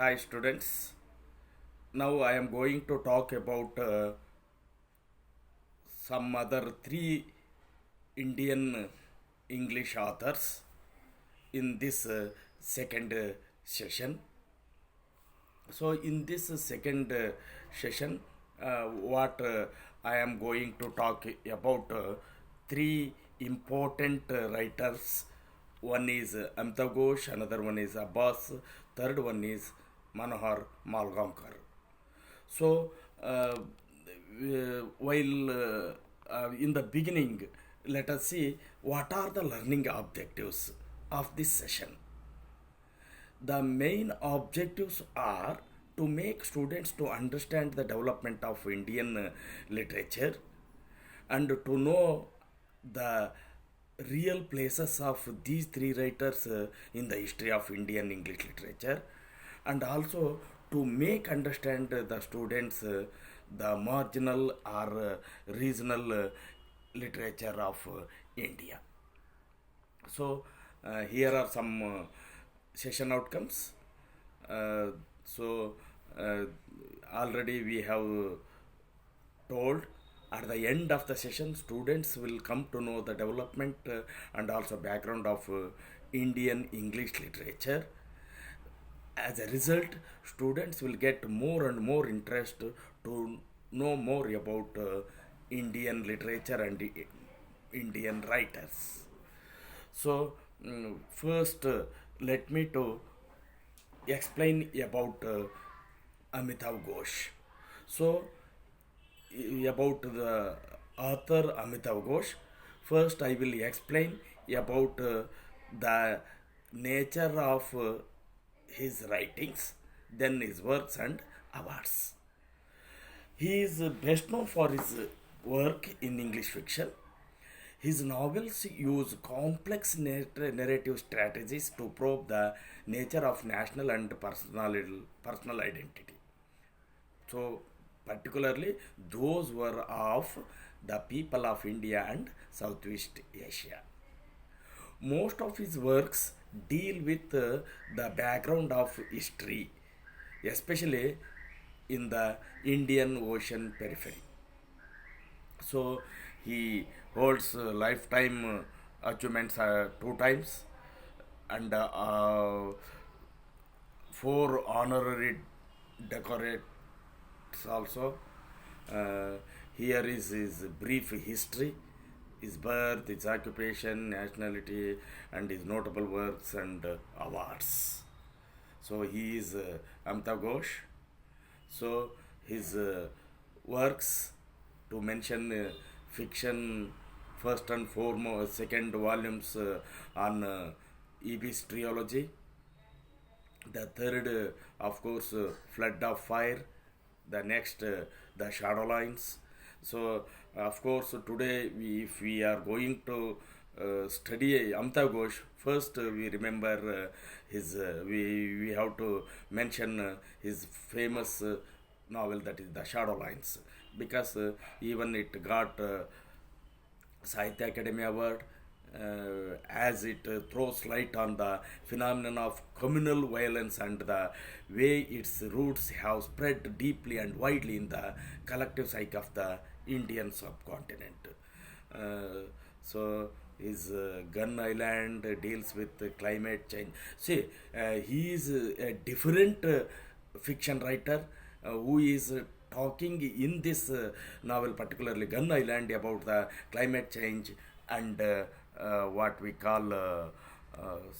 Hi students. Now I am going to talk about some other three Indian English authors in this second session. So in this second session, what I am going to talk about three important writers. One is Amitav Ghosh, another one is Abbas, third one is Manohar Malgaokar. So, while in the beginning, let us see what are the learning objectives of this session. The main objectives are to make students to understand the development of Indian literature and to know the real places of these three writers in the history of Indian English literature, and also to make understand the students the marginal or regional literature of India. So here are some session outcomes. Uh, so uh, already we have told at the end of the session students will come to know the development and also background of Indian English literature. As a result, students will get more and more interest to know more about Indian literature and Indian writers. So first let me to explain about Amitav Ghosh. So about the author Amitav Ghosh, first I will explain about the nature of his writings, then his works and awards. He is best known for his work in English fiction. His novels use complex narrative strategies to probe the nature of national and personal identity. So, particularly, those were of the people of India and Southeast Asia. Most of his works deal with the background of history, especially in the Indian Ocean periphery. So he holds lifetime achievements two times and four honorary decorates also. Uh, Here is his brief history, his birth, his occupation, nationality, and his notable works and awards. So he is Amitav Ghosh. So his works, to mention fiction, first and foremost, second volumes on Ibis trilogy. The third, of course, Flood of Fire. The next, the Shadow Lines. So, of course, today, if we are going to study Amitav Ghosh, first we remember we have to mention his famous novel, that is the Shadow Lines, because even it got Sahitya Academy Award, as it throws light on the phenomenon of communal violence and the way its roots have spread deeply and widely in the collective psyche of the Indian subcontinent. So his Gun Island deals with climate change. See, he is a different fiction writer who is talking in this novel, particularly Gun Island, about the climate change and what we call,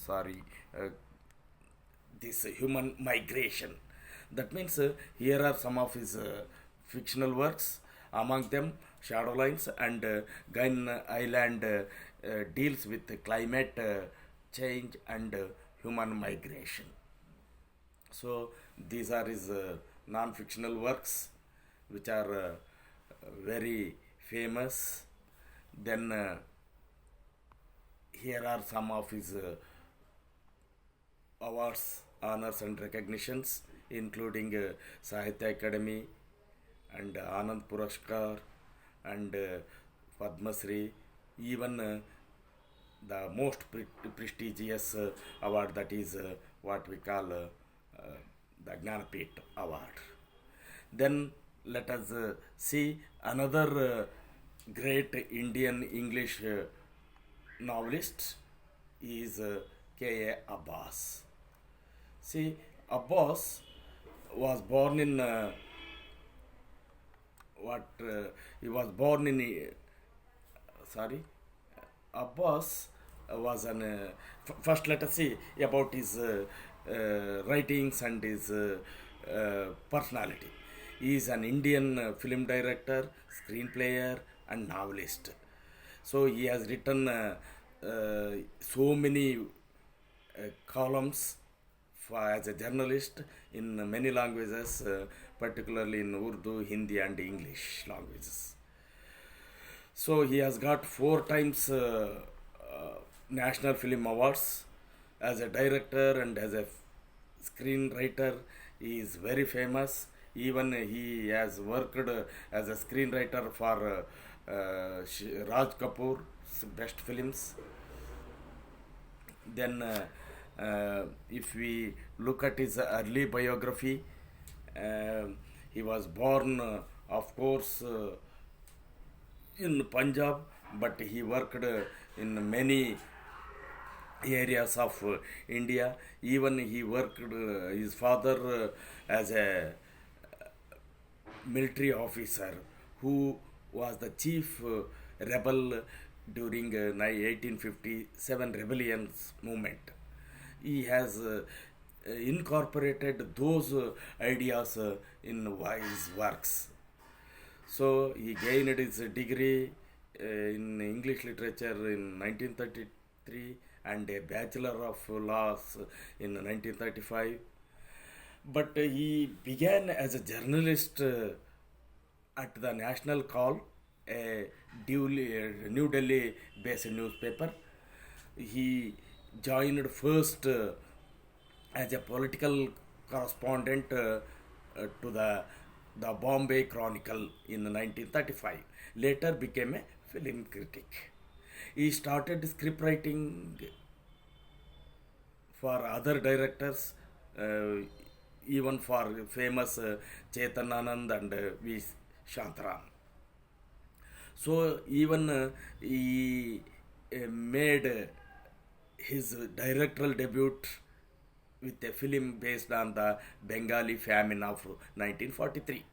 sorry, this human migration. That means here are some of his fictional works, among them Shadow Lines and Gun Island deals with climate change and human migration. So these are his non-fictional works, which are very famous. Then here are some of his awards, honors, and recognitions, including Sahitya Academy and Anand Puraskar and Padma Shri, even the most prestigious award, that is what we call the Gnanapith Award. Then let us see another great Indian English novelist is K.A. Abbas. See, Abbas was born in he was born in sorry Abbas was an first let us see about his writings and his personality. He is an Indian film director, screenplayer and novelist. So he has written so many columns as a journalist in many languages, particularly in Urdu, Hindi and English languages. So he has got 4 times National Film Awards as a director and as a screenwriter. He is very famous. Even he has worked as a screenwriter for Raj Kapoor's best films. Then if we look at his early biography, he was born of course in Punjab, but he worked in many areas of India. Even he worked his father as a military officer who was the chief rebel during 1857 rebellions movement. He has incorporated those ideas in his works. So he gained his degree in English literature in 1933 and a Bachelor of Laws in 1935. But he began as a journalist at the National Call, a New Delhi based newspaper. He joined first as a political correspondent to the Bombay Chronicle in 1935. Later became a film critic. He started script writing for other directors, even for famous Chetan Anand and V. Shantaram. So even he made his directorial debut with a film based on the Bengali famine of 1943.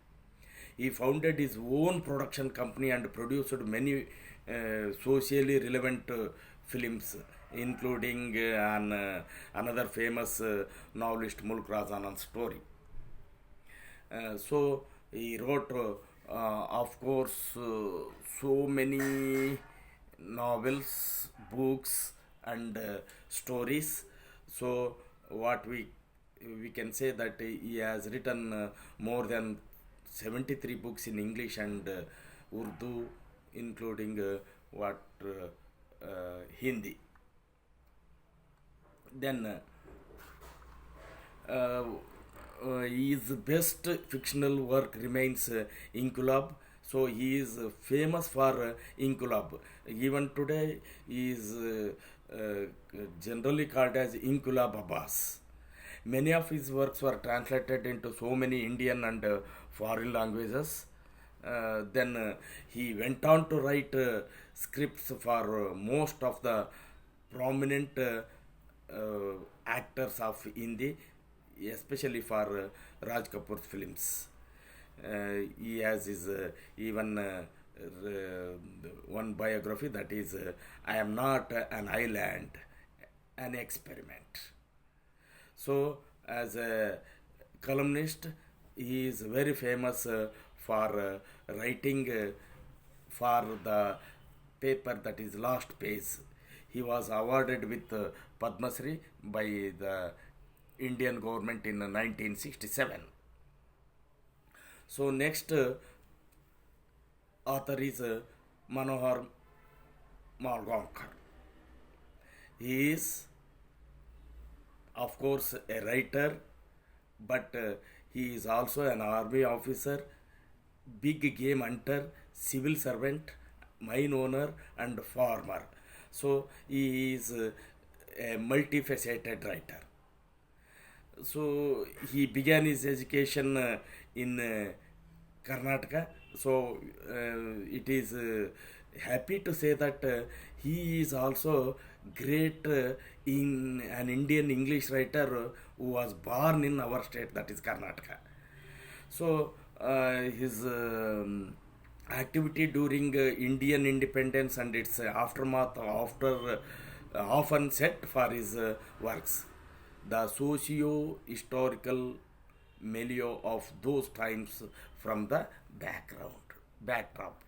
He founded his own production company and produced many socially relevant films, including another famous novelist Mulk Razanan's story. So he wrote, of course, so many novels, books, and stories. So what we can say that he has written more than 73 books in English and Urdu, including Hindi. Then his best fictional work remains Inkulab. So he is famous for Inkulab. Even today he is generally called as Inkulab Abbas. Many of his works were translated into so many Indian and foreign languages. Then he went on to write scripts for most of the prominent actors of Hindi, especially for Raj Kapoor's films. He has his even one biography, that is I Am Not an Island, an Experiment. So as a columnist, he is very famous for writing for the paper that is Last Page. He was awarded with Padma Shri by the Indian government in 1967. So next author is Manohar Malgaokar. He is of course a writer, but he is also an army officer, big game hunter, civil servant, mine owner and farmer. So he is a multifaceted writer. So he began his education in Karnataka. So it is happy to say that he is also great in an Indian English writer who was born in our state, that is Karnataka. So his activity during Indian independence and its aftermath after often set for his works. The socio-historical milieu of those times from the backdrop.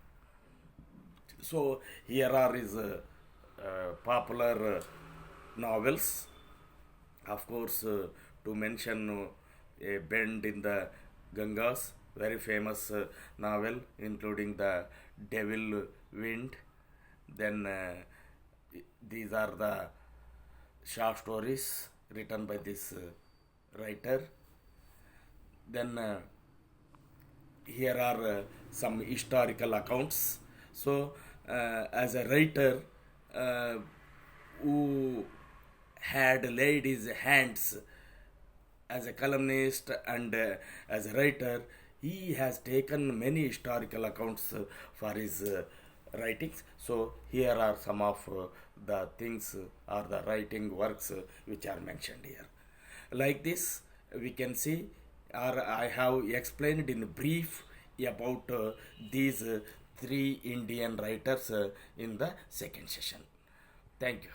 So here are his popular novels. Of course, to mention A Bend in the Gangas, very famous novel, including The Devil Wind. Then these are the short stories written by this writer. Then here are some historical accounts. So, as a writer who had laid his hands as a columnist and as a writer, he has taken many historical accounts for his writings. So, here are some of the things or the writing works which are mentioned here. Like this, we can see, or I have explained in brief about these three Indian writers in the second session. Thank you.